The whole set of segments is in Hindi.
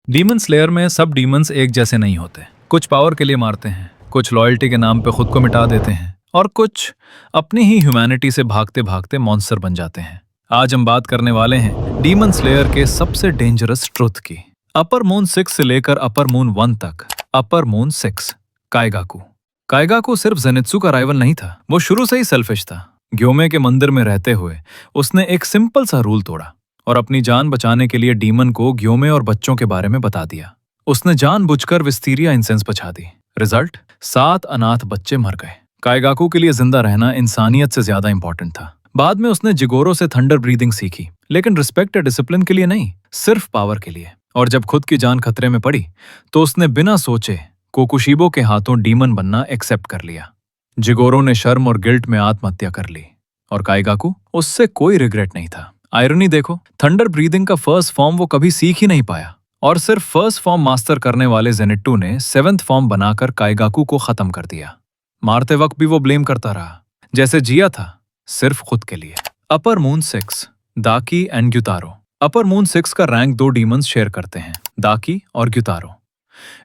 डीमन स्लेयर में सब डीमंस एक जैसे नहीं होते। कुछ पावर के लिए मारते हैं, कुछ लॉयल्टी के नाम पे खुद को मिटा देते हैं और कुछ अपनी ही ह्यूमैनिटी से भागते भागते मॉन्स्टर बन जाते हैं। आज हम बात करने वाले हैं डीमन स्लेयर के सबसे डेंजरस ट्रुथ की। अपर मून 6 से लेकर अपर मून 1 तक। अपर मून 6, काइगाकू। काइगाकू सिर्फ जेनित्सु का राइवल नहीं था, वो शुरू से ही सेल्फिश था। ग्योमे के मंदिर में रहते हुए उसने एक सिंपल सा रूल तोड़ा और अपनी जान बचाने के लिए डीमन को ग्योमे और बच्चों के बारे में बता दिया। उसने जानबूझकर विस्तीरिया इंसेंस बचा दी। रिजल्ट, 7 अनाथ बच्चे मर गए। काइगाकू के लिए जिंदा रहना इंसानियत से ज्यादा इंपॉर्टेंट था। बाद में उसने जिगोरो से थंडर ब्रीदिंग सीखी, लेकिन रिस्पेक्ट या डिसिप्लिन के लिए नहीं, सिर्फ पावर के लिए। और जब खुद की जान खतरे में पड़ी तो उसने बिना सोचे कोकुशिबो के हाथों डीमन बनना एक्सेप्ट कर लिया। जिगोरो ने शर्म और गिल्ट में आत्महत्या कर ली और काइगाकू, उससे कोई रिग्रेट नहीं था। आयरनी देखो, थंडर ब्रीदिंग का फर्स्ट फॉर्म वो कभी सीख ही नहीं पाया और सिर्फ फर्स्ट फॉर्म मास्टर करने वाले जेनिट्टू ने 7th फॉर्म बनाकर काइगाकू को खत्म कर दिया। मारते वक्त भी वो ब्लेम करता रहा, जैसे जिया था सिर्फ खुद के लिए। Upper moon 6, Daki and Gyutaro. Upper moon 6 का रैंक 2 डीमंस शेयर करते हैं, दाकी और ग्युतारो।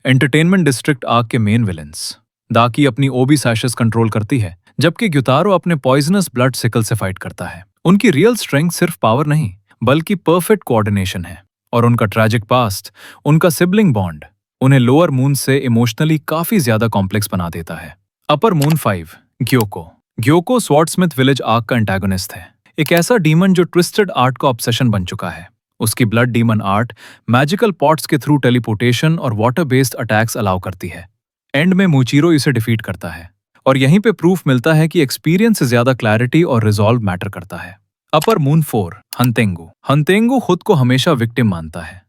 एंटरटेनमेंट डिस्ट्रिक्ट आर्क के मेन विलेंस। दाकी अपनी ओबी सैशेस कंट्रोल करती है, जबकि ग्युतारो अपने पॉइजनस ब्लड सिकल से फाइट करता है। उनकी रियल स्ट्रेंथ सिर्फ पावर नहीं, बल्कि परफेक्ट कोऑर्डिनेशन है। और उनका ट्रैजिक पास्ट, उनका सिबलिंग बॉन्ड, उन्हें लोअर मून से इमोशनली काफी ज्यादा कॉम्प्लेक्स बना देता है। Upper moon 5, ग्योको। ग्योको स्वॉर्डस्मिथ विलेज आर्क का एंटागोनिस्ट है, एक ऐसा डीमन जो ट्विस्टेड आर्ट का ऑब्सेशन बन चुका है। उसकी blood demon art magical pots के थ्रू टेलीपोर्टेशन और वाटर बेस्ड अटैक्स अलाउ करती है। एंड में मूचिरो इसे डिफीट करता है और यहीं पे प्रूफ मिलता है कि एक्सपीरियंस से ज्यादा क्लैरिटी और रिजॉल्व मैटर करता है। Upper moon 4, हंतेंगू। हंतेंगू खुद को हमेशा विक्टिम मानता है।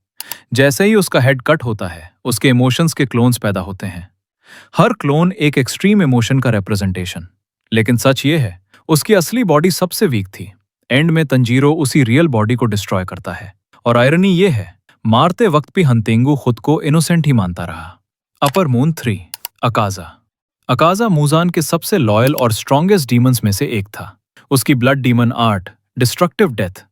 जैसे ही उसका हेड कट होता है, उसके इमोशंस के क्लोन्स पैदा होते हैं। हर क्लोन एक एक्सट्रीम इमोशन का रिप्रेजेंटेशन। लेकिन सच ये है, उसकी असली बॉडी सबसे वीक थी। एंड में तंजीरो उसी रियल बॉडी को डिस्ट्रॉय करता है और आयरनी ये है, मारते वक्त भी हंतेंगू खुद को इनोसेंट ही मानता रहा। Upper moon 3, अकाजा। अकाजा मूजान के सबसे लॉयल और स्ट्रॉन्गेस्ट डीमंस में से एक था। उसकी blood demon art, destructive death,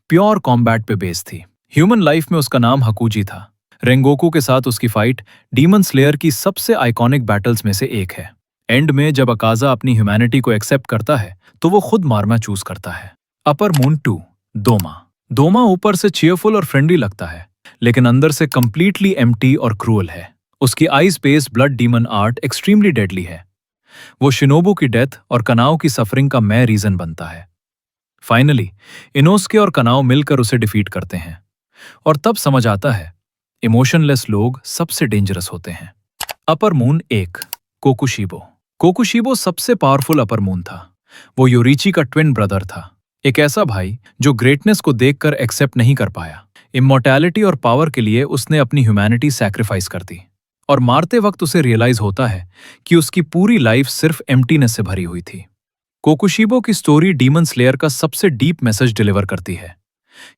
pure combat पे बेस्ड थी। ह्यूमन लाइफ में उसका नाम हकुजी था। रेंगोकू के साथ उसकी फाइट डीमन स्लेयर की सबसे आइकॉनिक बैटल्स में से एक है। एंड में जब अकाजा अपनी ह्यूमैनिटी को एक्सेप्ट करता है तो वो खुद मारना चूज करता है। Upper moon 2, दोमा। दोमा ऊपर से चीयरफुल और फ्रेंडली लगता है, लेकिन अंदर से कंप्लीटली एम्प्टी और क्रूअल है। उसकी eyes based blood demon art extremely deadly है। वो शिनोबू की डेथ और कनाओ की सफरिंग का मैं रीजन बनता है। फाइनली इनोस्के और कनाओ मिलकर उसे डिफीट करते हैं और तब समझ आता है, इमोशनलेस लोग सबसे डेंजरस होते हैं। Upper moon 1, Kokushibo. कोकुशिबो सबसे पावरफुल अपर मून था। वो योरीची का ट्विन ब्रदर था, एक ऐसा भाई जो ग्रेटनेस को देखकर एक्सेप्ट नहीं कर पाया। इमॉर्टैलिटी और पावर के लिए उसने अपनी ह्यूमैनिटी सैक्रिफाइस कर दी और मारते वक्त उसे रियलाइज होता है कि उसकी पूरी लाइफ सिर्फ एम्प्टीनेस से भरी हुई थी। कोकुशिबो की स्टोरी डीमन स्लेयर का सबसे डीप मैसेज डिलीवर करती है।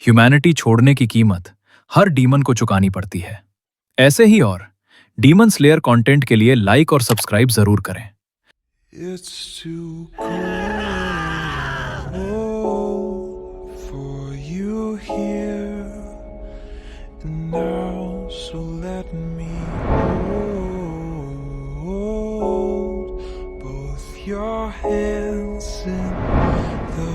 ह्यूमैनिटी छोड़ने की कीमत हर डीमन को चुकानी पड़ती है। ऐसे ही और डीमन स्लेयर कंटेंट के लिए लाइक और सब्सक्राइब जरूर करें। It's too cold for you here now, so let me hold both your hands in the